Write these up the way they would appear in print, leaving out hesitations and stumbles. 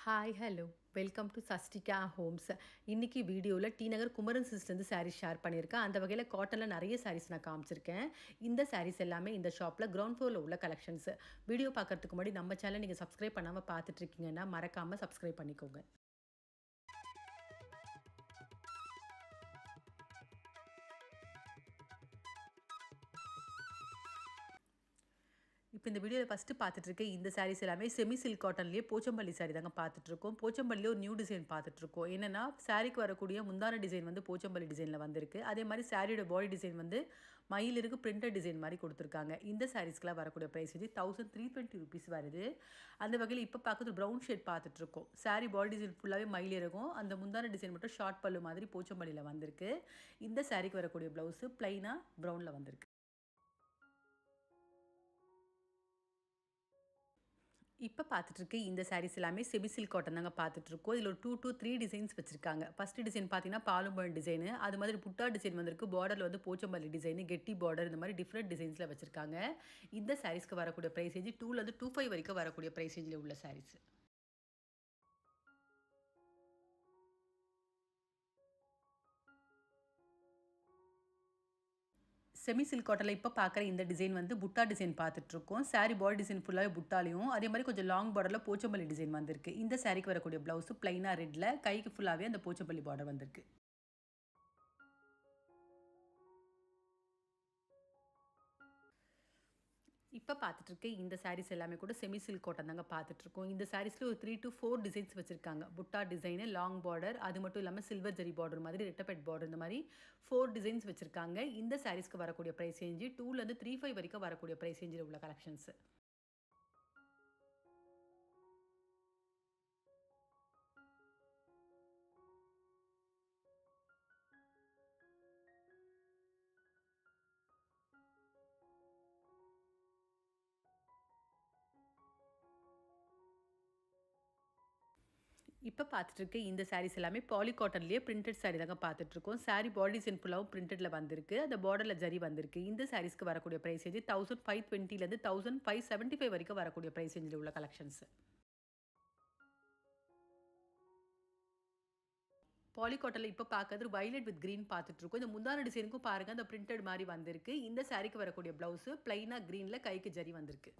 Hi hello welcome to Sastika Homes. இன்னைக்கு வீடியோவில் T Nagar Kumaran சிஸ்லேருந்து சாரீஸ் ஷேர் பண்ணியிருக்கேன். அந்த வகையில் காட்டனில் நிறைய சாரீஸ் நான் காமிச்சிருக்கேன். இந்த சாரீஸ் எல்லாமே இந்த ஷாப்பில் கிரவுண்ட் ஃப்ளோரில் உள்ள கலெக்ஷன்ஸ். வீடியோ பார்க்கறதுக்கு முன்னாடி நம்ம சேனல் நீங்கள் சப்ஸ்கிரைப் பண்ணாமல் பார்த்துட்டு இருக்கீங்கன்னா மறக்காமல் சப்ஸ்கிரைப் பண்ணிக்கோங்க. இப்போ இந்த வீடியோவில் ஃபஸ்ட்டு பார்த்துட்ருக்க இந்த சாரீஸ் எல்லாமே செமி சில்க் காட்டன்லேயே போச்சம்பள்ளி சாரீ தாங்க பார்த்துட்ருக்கோம். போச்சம்பள்ளியே ஒரு நியூ டிசைன் பார்த்துட்ருக்கோம். என்னென்னா சாரீக்கு வரக்கூடிய முந்தான டிசைன் வந்து போச்சம்பள்ளி டிசைனில் வந்திருக்கு. அதே மாதிரி சாரியோட பாடி டிசைன் வந்து மயிலிருக்கு பிரிண்டட் டிசைன் மாதிரி கொடுத்துருக்காங்க. இந்த சாரீஸ்க்கெலாம் வரக்கூடிய ப்ரைஸ் வந்து 1320 ருபீஸ் வருது. அந்த வகையில் இப்போ பார்க்குறது ப்ரௌன் ஷேட் பார்த்துட்ருக்கோம். சாரீ பாடி டிசைன் ஃபுல்லாகவே மயில் இருக்கும். அந்த முந்தான டிசைன் மட்டும் ஷார்ட் பல்லு மாதிரி போச்சம்பள்ளியில் வந்திருக்கு. இந்த சாரீக்கு வரக்கூடிய ப்ளவுஸு ப்ளைனாக ப்ரௌனில் வந்திருக்கு. இப்போ பார்த்துட்ருக்கு இந்த சாரீஸ் எல்லாமே செமி சில்க் காட்டன் தாங்க பார்த்துட்ருக்கோம். இதில் ஒரு 2 to 3 டிசைன்ஸ் வச்சுருக்காங்க. ஃபஸ்ட்டு டிசைன் பார்த்தீங்கன்னா பாலும்பழம் டிசைனு, அது மாதிரி புட்டா டிசைன் வந்திருக்கு. பார்டரில் வந்து போச்சம்பள்ளி டிசைனு, கெட்டி பார்டர், இந்த மாதிரி டிஃப்ரெண்ட் டிசைன்ஸில் வச்சுருக்காங்க. இந்த சாரீஸ்க்கு வரக்கூடிய ப்ரைஸ் ரேஞ்சு 2லேருந்து 25 வரைக்கும் வரக்கூடிய ப்ரைஸ் ரேஞ்சில் உள்ள சாரீஸ். செமி சில்க் காட்டனில் இப்போ பார்க்குற இந்த டிசைன் வந்து புட்டா டிசைன் பார்த்துட்ருக்கோம். சாரீ பாடி டிசைன் ஃபுல்லாகவே புட்டாலையும் அதே மாதிரி கொஞ்சம் லாங் பார்டரில் போச்சம்பள்ளி டிசைன் வந்திருக்கு. இந்த சாரீக்கு வரக்கூடிய ப்ளவுஸு ப்ளைனாக ரெட்டில், கைக்கு ஃபுல்லாகவே அந்த போச்சம்பள்ளி பார்டர் வந்திருக்கு. இப்போ பார்த்துட்ருக்க இந்த சாரீஸ் எல்லாமே கூட செமி சில்க் காட்டன் தாங்க பார்த்துட்ருக்கோம். இந்த சாரீஸில் ஒரு 3 to 4 டிசைன்ஸ் வச்சுருக்காங்க. புட்டா டிசைனு, லாங் பார்டர், அது மட்டும் இல்லாமல் சில்வர் ஜரி பார்டர் மாதிரி, ரெட்டப்பெட் பார்டர், இந்த மாதிரி 4 டிசைன்ஸ் வச்சுருக்காங்க. இந்த சாரீஸ்க்கு வரக்கூடிய ப்ரைஸ் ரேஞ்சு 2லேருந்து 35 வரைக்கும் வரக்கூடிய ப்ரைஸ் ரேஞ்சில் உள்ள கலெக்ஷன்ஸ். இப்போ பார்த்துட்ருக்க இந்த சாரீஸ் எல்லாமே பாலி காட்டன்லேயே பிரிண்டட் சாரீ தாங்க பார்த்துட்ருக்கோம். சாரீ பாடி டிசைன் ஃபுல்லாகவும் பிரிண்டடில் வந்திருக்கு. அந்த பார்டரில் ஜரி வந்திருக்கு. இந்த சாரீஸ்க்கு வரக்கூடிய ப்ரைஸ் ரேஞ்சு 1520லேருந்து 1575 வரைக்கும் வரக்கூடிய ப்ரைஸ் ரேஞ்சில் உள்ள கலெக்ஷன்ஸ். பாலி காட்டனில் இப்போ பார்க்கறது வயலட் வித் கிரீன் பார்த்துட்ருக்கோம். இந்த முந்தான டிசைனுக்கும் பாருங்கள், அந்த பிரிண்டட் மாதிரி வந்திருக்கு. இந்த சாரீக்கு வரக்கூடிய ப்ளவுஸு ப்ளைனாக க்ரீனில் கைக்கு ஜரி வந்திருக்கு.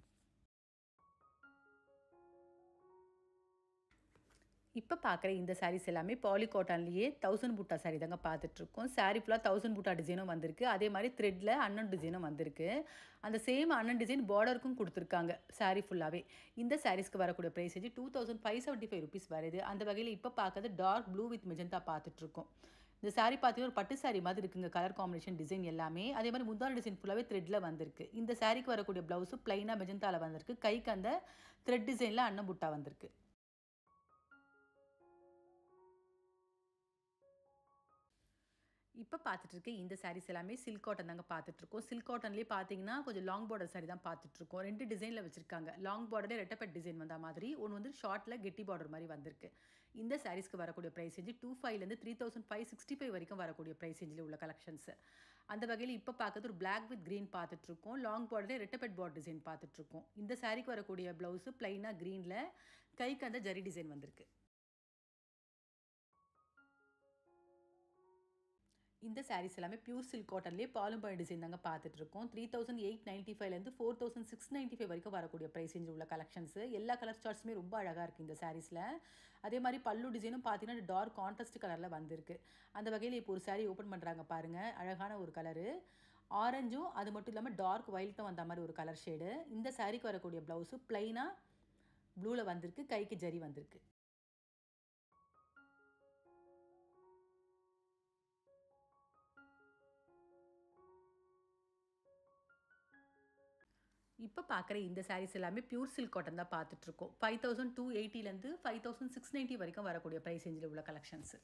இப்போ பார்க்குற இந்த சாரீஸ் எல்லாமே பாலி காட்டன்லேயே 1000 பூட்டா சாரீ தாங்க பார்த்துட்ருக்கோம். சாரீ ஃபுல்லாக 1000 பூட்டா டிசைனும் வந்திருக்கு. அதே மாதிரி த்ரெட்டில் அண்ணன் டிசைனும் வந்திருக்கு. அந்த சேம் அண்ணன் டிசைன் பார்டருக்கும் கொடுத்துருக்காங்க சாரீ ஃபுல்லாகவே. இந்த சாரீஸ்க்கு வரக்கூடிய ப்ரைஸ் வந்து 2575 ருபீஸ் வருது. அந்த வகையில் இப்போ பார்க்குறது டார்க் ப்ளூ வித் மெஜந்தா பார்த்துட்ருக்கோம். இந்த சாரீ பார்த்தீங்கன்னா ஒரு பட்டு சாரீ மாதிரி இருக்குங்க. கலர் காம்பினேஷன் டிசைன் எல்லாமே. அதே மாதிரி முந்தான டிசைன் ஃபுல்லாகவே த்ரெட்டில் வந்திருக்கு. இந்த சாரீக்கு வரக்கூடிய ப்ளவுஸு ப்ளைனாக மெஜந்தாவில் வந்திருக்கு. கைக்கு அந்த த்ரெட் டிசைனில் அண்ணன் புட்டா வந்திருக்கு. இப்போ பார்த்துட்ருக்க இந்த சாரீஸ் எல்லாமே சில்க் காட்டன் தாங்க பார்த்துட்ருக்கோம். சில்க் காட்டன்லேயே பார்த்தீங்கன்னா கொஞ்சம் லாங் பார்டர் சாரீ தான் பார்த்துட்ருக்கோம். 2 டிசைனில் வச்சுருக்காங்க. லாங் பார்டரே ரெட்டப்பெட் டிசைன் வந்த மாதிரி, ஒன்று வந்து ஷார்ட்டில் கெட்டி பார்டர் மாதிரி வந்திருக்கு. இந்த சாரீஸ்க்கு வரக்கூடிய ப்ரைஸ் ரேஞ்சு 25லேருந்து 3565 வரைக்கும் வரக்கூடிய ப்ரைஸ் ரேஞ்சில் உள்ள கலெக்ஷன்ஸ். அந்த வகையில் இப்போ பார்க்குறது ஒரு பிளாக் வித் க்ரீன் பார்த்துட்ருக்கோம். லாங் பார்டரே ரெட்டப்பெட் பார்டர் டிசைன் பார்த்துட்ருக்கோம். இந்த சாரீக்கு வரக்கூடிய ப்ளவுஸு ப்ளைனாக க்ரீனில், கைக்கு அந்த ஜரி டிசைன் வந்திருக்கு. இந்த சாரீஸ் எல்லாமே பியூர் சில்க் காட்டன்லேயே பாலும்பழம் டிசைன் தாங்க பார்த்துட்ருக்கோம். 3895லேருந்து 4695 வரைக்கும் வரக்கூடிய ப்ரைஸ் ரேஞ்சில் உள்ள கலெக்ஷன்ஸ். எல்லா கலர் சார்ட்ஸுமே ரொம்ப அழகாக இருக்குது இந்த சாரீஸில். அதே மாதிரி பல்லு டிசைனும் பார்த்தீங்கன்னா டார்க் கான்ட்ராஸ்ட் கலரில் வந்திருக்கு. அந்த வகையில் இப்போ ஒரு சாரீ ஓப்பன் பண்ணுறாங்க பாருங்கள். அழகான ஒரு கலரு, ஆரஞ்சும் அது மட்டும் இல்லாமல் டார்க் ஒயிட்டும் வந்த மாதிரி ஒரு கலர் ஷேடு. இந்த சாரீக்கு வரக்கூடிய ப்ளவுஸு ப்ளைனாக ப்ளூவில் வந்திருக்கு. கைக்கு ஜரி வந்திருக்கு. இப்போ பார்க்குற இந்த சாரீஸ் எல்லாமே பியூர் சில்க் காட்டன் தான் பார்த்துட்ருக்கோம். 5280லேருந்து 5690 வரைக்கும் வரக்கூடிய ப்ரைஸ் ரேஞ்சில் உள்ள கலெக்ஷன்ஸ்.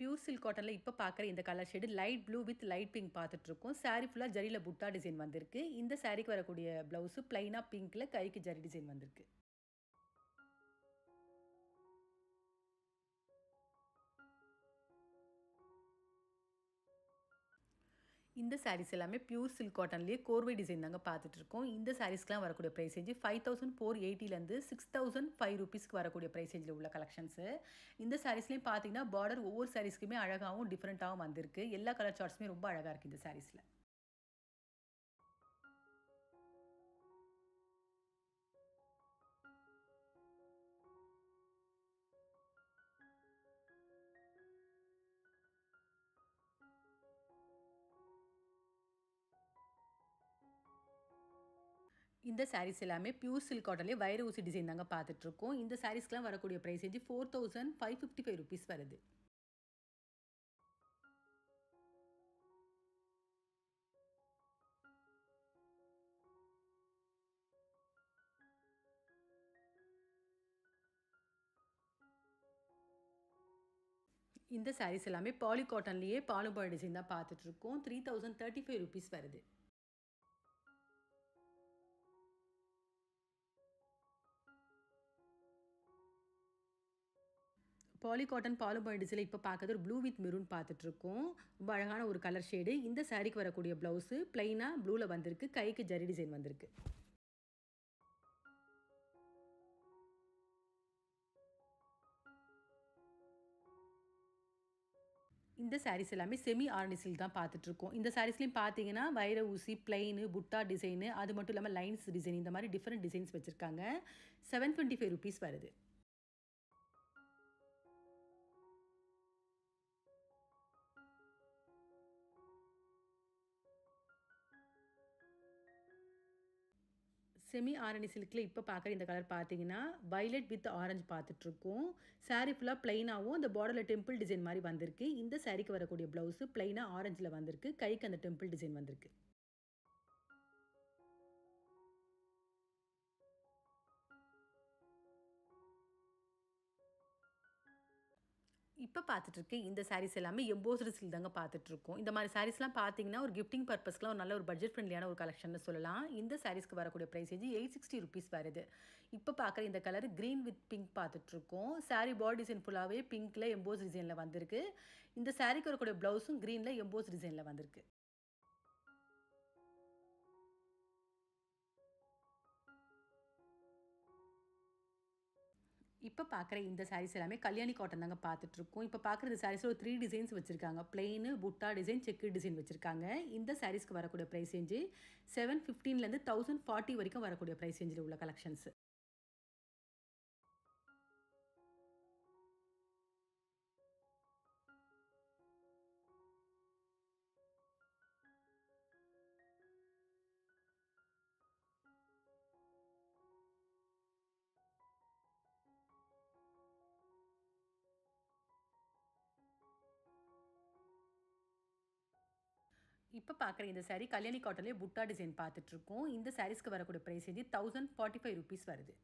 பியூர் சில்க் காட்டன்ல இப்ப பார்க்குற இந்த colour shade light blue with light pink பார்த்துட்ருக்கோம். சாரி ஃபுல்லா ஜரியில புட்டா டிசைன் வந்திருக்கு. இந்த சாரிக்கு வரக்கூடிய ப்ளவுஸு பிளைனா பிங்க்ல கைக்கு ஜரி டிசைன் வந்திருக்கு. இந்த சாரீஸ் எல்லாமே பியூர் சில்க் காட்டன்லேயே கோர்வை டிசைன் தாங்க பார்த்துட்ருக்கோம். இந்த சாரீஸ்க்குலாம் வரக்கூடிய ப்ரைஸ் ரேஞ்சு 5480லேருந்து 6005 ரூபீஸ்க்கு வரக்கூடிய ப்ரைஸ் ரேஞ்சில் உள்ள கலெக்ஷன்ஸு. இந்த சாரீஸ்லேயும் பார்த்தீங்கன்னா பார்டர் ஒவ்வொரு சாரீஸ்க்குமே அழகாகவும் டிஃப்ரெண்ட்டாகவும் வந்திருக்கு. எல்லா கலர் சார்ட்ஸுமே ரொம்ப அழகாக இருக்குது இந்த சாரீஸில். இந்த சாரீஸ் எல்லாமே பியூர் சில்க் காட்டன்லேயே வைர ஊசி டிசைன் தாங்க பார்த்துட்ருக்கோம். இந்த சாரீஸ்க்குலாம் வரக்கூடிய ப்ரைஸ் ரேஞ்சு 4555 ரூபீஸ் வருது. இந்த சாரீஸ் எல்லாமே பாலி காட்டன்லேயே பாலுபாய் டிசைன் தான் பார்த்துட்ருக்கோம். 3035 ரூபீஸ் வருது. பாலி காட்டன் பாலுபாய் டிசைனில் இப்போ பார்க்கறது ஒரு ப்ளூ வித் மெரூன் பார்த்துட்ருக்கோம். ரொம்ப அழகான ஒரு கலர் ஷேடு. இந்த சாரீக்கு வரக்கூடிய ப்ளவுஸு பிளைனாக ப்ளூவில் வந்திருக்கு. கைக்கு ஜரி டிசைன் வந்திருக்கு. இந்த சாரீஸ் எல்லாமே செமி ஆர்னி சில்க் தான் பார்த்துட்ருக்கோம். இந்த சாரீஸ்லையும் பார்த்தீங்கன்னா வைர ஊசி, பிளைனு, புட்டா டிசைனு, அது மட்டும் இல்லாமல் லைன்ஸ் டிசைன் இந்த மாதிரி டிஃப்ரெண்ட் டிசைன்ஸ் வச்சுருக்காங்க. 725 ரூபீஸ் வருது. செமி ஆரணி சில்கில் இப்போ பார்க்குற இந்த கலர் பார்த்தீங்கன்னா வைலட் வித் ஆரஞ்சு பார்த்துட்ருக்கோம். சாரீ ஃபுல்லாக ப்ளைனாகவும் அந்த பார்டரில் டெம்பிள் டிசைன் மாதிரி வந்திருக்கு. இந்த சாரீக்கு வரக்கூடிய ப்ளவுஸு ப்ளைனாக ஆரஞ்சில் வந்திருக்கு. கைக்கு அந்த டெம்பிள் டிசைன் வந்திருக்கு. இப்போ பார்த்துட்ருக்கு இந்த சாரீஸ் எல்லாமே எம்போஸ்டு சில்க் தாங்க பார்த்துட்ருக்கோம். இந்த மாதிரி சாரீஸ்லாம் பார்த்தீங்கன்னா ஒரு கிஃப்டிங் பர்பஸ்க்குலாம் ஒரு நல்ல ஒரு பட்ஜெட் ஃப்ரெண்ட்லியான ஒரு கலெக்ஷன் சொல்லலாம். இந்த சாரீஸ்க்கு வரக்கூடிய ப்ரைஸ் ரேஞ்சு 860 ரூபீஸ் வருது. இப்போ பார்க்குற இந்த கலர் க்ரீன் வித் பிங்க் பார்த்துட்ருக்கோம். சாரீ பாடி டிசைன் ஃபுல்லாகவே பிங்க்கில் எம்போஸ் டிசைனில் வந்திருக்கு. இந்த சாரீக்கு வரக்கூடிய ப்ளவுஸும் க்ரீனில் எம்போஸ் டிசைனில் வந்திருக்கு. இப்போ பார்க்குற இந்த சாரீஸ் எல்லாமே கல்யாணி காட்டன் தாங்க பார்த்துட்ருக்கோம். இப்போ பார்க்குற இந்த சாரீஸில் ஒரு 3 டிசைன்ஸ் வச்சுருக்காங்க. பிளெயின், புட்டா டிசைன், செக்கு டிசைன் வச்சுருக்காங்க. இந்த சாரீஸ்க்கு வரக்கூடிய ப்ரைஸ் ரேஞ்சு 715லேருந்து 1040 வரைக்கும் வரக்கூடிய ப்ரைஸ் ரேஞ்சில் உள்ள கலெக்ஷன்ஸ். இப்போ பார்க்குற இந்த சாரீ கல்யாணி காட்டன்லேயே புட்டா டிசைன் பார்த்துட்ருக்கோம். இந்த சாரீஸ்க்கு வரக்கூடிய ப்ரைஸ் ரேஞ்சு 1045 ரூபீஸ் வருது.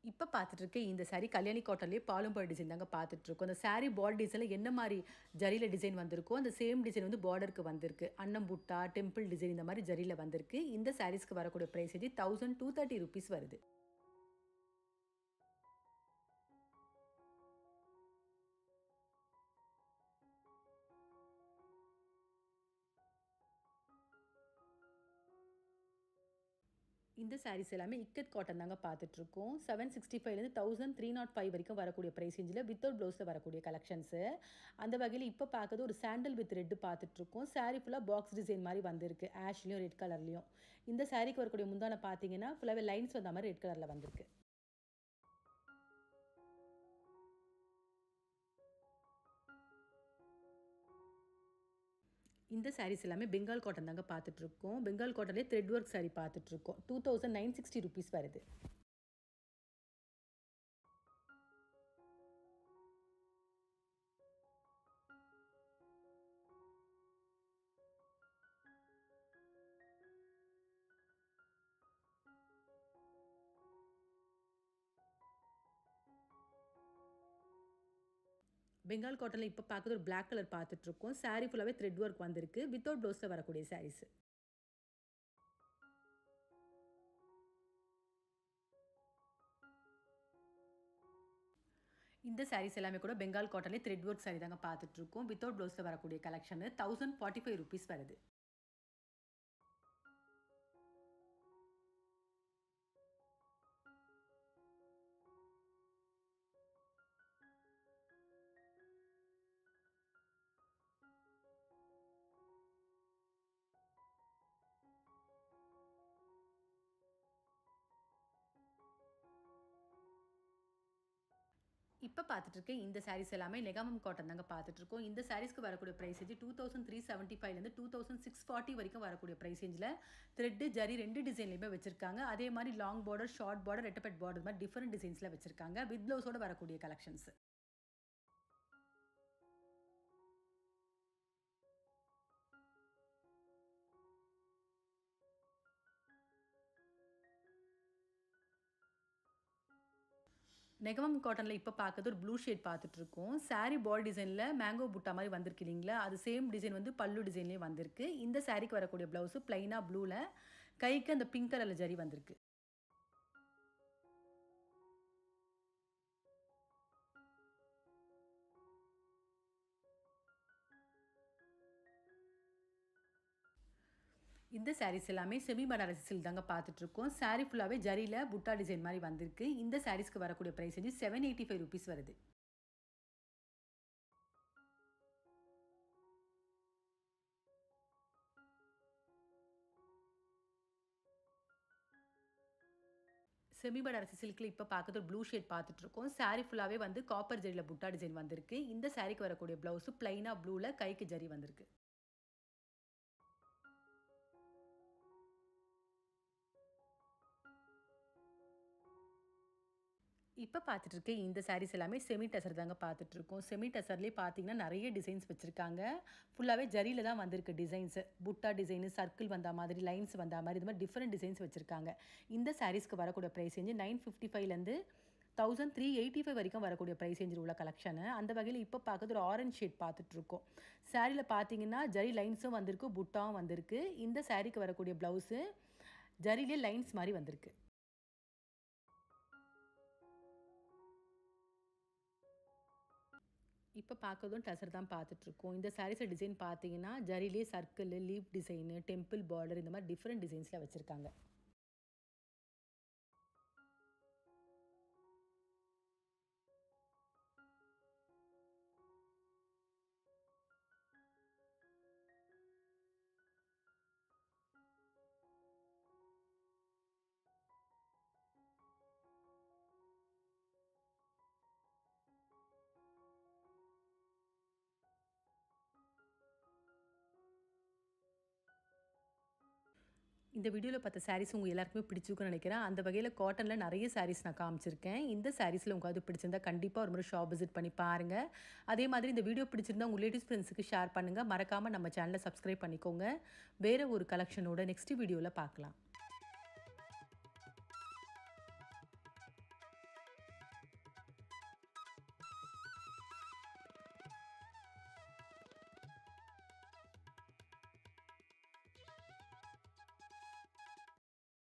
இப்போ பார்த்துட்ருக்க இந்த சாரீ கல்யாணி காட்டன்லேயே பாலும்பாடி டிசைன் தாங்க பார்த்துட்ருக்கோம். அந்த சாரீ பார்டர் டிசைனில் என்ன மாதிரி ஜரியில் டிசைன் வந்திருக்கோ அந்த சேம் டிசைன் வந்து பார்டருக்கு வந்திருக்கு. அன்னம் புட்டா, டெம்பிள் டிசைன் இந்த மாதிரி ஜரியில் வந்திருக்கு. இந்த சாரீஸ்க்கு வரக்கூடிய ப்ரைஸ் ரேஞ்சு 1230 ரூபீஸ் வருது. இந்த சாரீஸ் எல்லாமே இக்கட் காட்டன் தாங்க பார்த்துட்ருக்கோம். 765லேருந்து 1305 வரைக்கும் வரக்கூடிய ப்ரைஸ் ரேஞ்சில் வித்தவுட் ப்ளவுஸில் வரக்கூடிய கலெக்ஷன்ஸு. அந்த வகையில் இப்போ பார்க்குறது ஒரு சாண்டல் வித் ரெட்டு பார்த்துட்ருக்கோம். சாரீ ஃபுல்லாக பாக்ஸ் டிசைன் மாதிரி வந்திருக்கு. ஆஷ்லேயும் ரெட் கலர்லேயும். இந்த சாரீக்கு வரக்கூடிய முந்தான பார்த்தீங்கன்னா ஃபுல்லாகவே லைன்ஸ் வந்த மாதிரி ரெட் கலரில் வந்திருக்கு. இந்த சாரீஸ் எல்லாமே பெங்கால் காட்டன் தாங்க பார்த்துட்ருக்கோம். பெங்கால் காட்டன்லேயே த்ரெட் ஒர்க் சாரீ பார்த்துட்ருக்கோம். 2960 ரூபீஸ் வருது. பெங்கால் காட்டனில் இப்போ பார்க்குறது ஒரு பிளாக் கலர் பார்த்துட்ருக்கோம். சாரீ ஃபுல்லாகவே த்ரெட் ஒர்க் வந்திருக்கு. வித்தவுட் ப்ளவுஸில் வரக்கூடிய சாரீஸ். இந்த சாரீஸ் எல்லாமே கூட பெங்கால் காட்டன்லேயே த்ரெட் ஒர்க் சாரீ தாங்க பார்த்துட்ருக்கோம். வித்தவுட் ப்ளவுஸில் வரக்கூடிய கலெக்ஷன் ₹1045 வருது. இப்போ பார்த்துட்டு இருக்க இந்த சாரீஸ் எல்லாமே லெகாமம் காட்டன் தாங்க பார்த்துட்ருக்கோம். இந்த சாரீஸ்க்கு வரக்கூடிய ப்ரைஸ் ரேஞ்சு 2375லேருந்து 2640 வரைக்கும் வரக்கூடிய ப்ரைஸ் ரேஞ்சில் த்ரெட்டு ஜரி 2 டிசைன்லையுமே வச்சிருக்காங்க. அதே மாதிரி லாங் பார்டர், ஷார்ட் பார்டர், ரெட்டப்பட் பார்டர் மாதிரி டிஃப்ரெண்ட் டிசைன்ஸில் வச்சிருக்காங்க. வித் ப்ளவுஸோட வரக்கூடிய கலெக்ஷன்ஸ். நெகமம் காட்டனில் இப்போ பார்க்குறது ஒரு ப்ளூ ஷேட் பார்த்துட்ருக்கோம். சாரீ பாடி டிசைனில் மேங்கோ புட்டா மாதிரி வந்திருக்கு இல்லைங்களா, அது சேம் டிசைன் வந்து பல்லு டிசைன்லேயே வந்திருக்கு. இந்த சாரீக்கு வரக்கூடிய ப்ளவுஸு ப்ளைனாக ப்ளூவில் கைக்கு அந்த பிங்க் கலரில் ஜரி வந்திருக்கு. இந்த சாரீஸ் எல்லாமே செமி பனாரசி சில்க் தாங்க பார்த்துட்ருக்கோம். சாரீ ஃபுல்லாகவே ஜரியில் புட்டா டிசைன் மாதிரி வந்திருக்கு. இந்த சாரீஸ்க்கு வரக்கூடிய ப்ரைஸ் வந்து ₹785 வருது. செமி பனாரசி சில்கில் இப்போ பார்க்குறது ஒரு ப்ளூ ஷேட் பார்த்துட்ருக்கோம். சாரீ ஃபுல்லாகவே வந்து காப்பர் ஜரியில் புட்டா டிசைன் வந்திருக்கு. இந்த சாரீக்கு வரக்கூடிய ப்ளவுஸு ப்ளைனாக ப்ளூவில் கைக்கு ஜரி வந்திருக்கு. இப்போ பார்த்துட்டு இருக்க இந்த சாரீஸ் எல்லாமே செமி டசர் தாங்க பார்த்துட்ருக்கோம். செமி டசர்லேயே பார்த்தீங்கன்னா நிறைய டிசைன்ஸ் வச்சுருக்காங்க. ஃபுல்லாகவே ஜரியில் தான் வந்திருக்கு டிசைன்ஸு. புட்டா டிசைனு, சர்க்கிள் வந்த மாதிரி, லைன்ஸ் வந்த மாதிரி இது மாதிரி டிஃப்ரெண்ட் டிசைன்ஸ் வச்சுருக்காங்க. இந்த சாரீஸ்க்கு வரக்கூடிய ப்ரைஸ் ரேஞ்சு 955லேருந்து 1385 வரைக்கும் வரக்கூடிய ப்ரைஸ் ரேஞ்சில் உள்ள கலெக்ஷனு. அந்த வகையில் இப்போ பார்க்குறது ஒரு ஆரஞ்ச் ஷேட் பார்த்துட்ருக்கோம். சாரியில் பார்த்தீங்கன்னா ஜரி லைன்ஸும் வந்திருக்கு, புட்டாவும் வந்திருக்கு. இந்த சாரீக்கு வரக்கூடிய ப்ளவுஸு ஜரிலே லைன்ஸ் மாதிரி வந்திருக்கு. இப்போ பார்க்கறதும் டசர் தான் பார்த்துட்ருக்கோம். இந்த சாரீஸோட டிசைன் பார்த்தீங்கன்னா ஜரிலே circle, leaf design, temple border இந்த மாதிரி டிஃப்ரெண்ட் டிசைன்ஸில் வச்சுருக்காங்க. இந்த வீடியோவில் பார்த்த சாரீஸ் உங்கள் எல்லாருக்குமே பிடிச்சிருக்குன்னு நினைக்கிறேன். அந்த வகையில் காட்டனில் நிறைய சாரீஸ் நான் காமிச்சிருக்கேன். இந்த சாரீஸில் உங்களுக்கு பிடிச்சிருந்தா கண்டிப்பாக ஒரு முறை ஷாப் விசிட் பண்ணி பாருங்கள். அதே மாதிரி இந்த வீடியோ பிடிச்சிருந்தா உங்கள் ரிலேட்டிவ்ஸ் ஃப்ரெண்ட்ஸுக்கு ஷேர் பண்ணுங்கள். மறக்காமல் நம்ம சேனலை சப்ஸ்கிரைப் பண்ணிக்கோங்க. வேறு ஒரு கலெக்ஷனோட நெக்ஸ்ட் வீடியோவில் பார்க்கலாம்.